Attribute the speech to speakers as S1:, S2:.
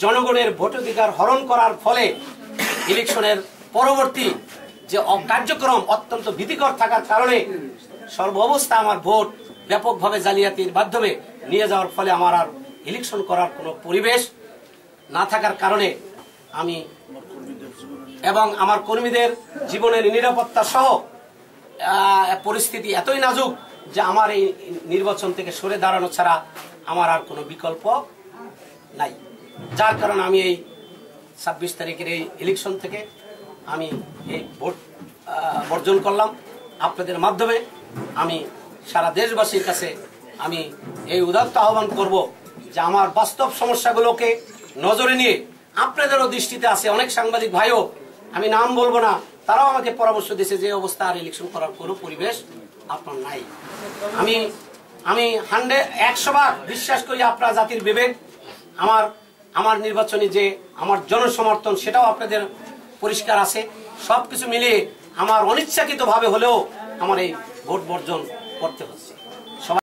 S1: জনগণের ভোটাধিকার হরণ করার ফলে ইলেকশনের পরবর্তী যে কার্যক্রম অত্যন্ত ভীতিকর থাকার কারণে সর্বাবস্থা আমার ভোট ব্যাপকভাবে জালিয়াতির মাধ্যমে নিয়ে যাওয়ার ফলে আমার আর ইলেকশন করার কোনো পরিবেশ না থাকার কারণে আমি এবং আমার কর্মীদের জীবনের নিরাপত্তা সহ পরিস্থিতি এতই নাজুক যে আমার এই নির্বাচন থেকে সরে দাঁড়ানো ছাড়া আমার আর কোনো বিকল্প নাই। যার কারণে আমি এই 26 তারিখের এই ইলেকশন থেকে আমি এই ভোট বর্জন করলাম। আপনাদের মাধ্যমে আমি সারা দেশবাসীর কাছে আমি এই উদাত্ত আহ্বান করব যে আমার বাস্তব সমস্যাগুলোকে নজরে নিয়ে আপনাদেরও দৃষ্টিতে আছে, অনেক সাংবাদিক ভাইও, আমি নাম বলবো না, তারাও আমাকে পরামর্শ দিয়েছে যে অবস্থা আর ইলেকশন করার কোনো পরিবেশ আপনার নাই। আমি 100% বিশ্বাস করি আপনার জাতির বিবেক, আমার নির্বাচনী যে আমার জনসমর্থন সেটাও আপনাদের পরিষ্কার আছে। সবকিছু মিলিয়ে আমার অনিচ্ছাকৃতভাবে হলেও আমার এই ভোট বর্জন করতে হচ্ছে।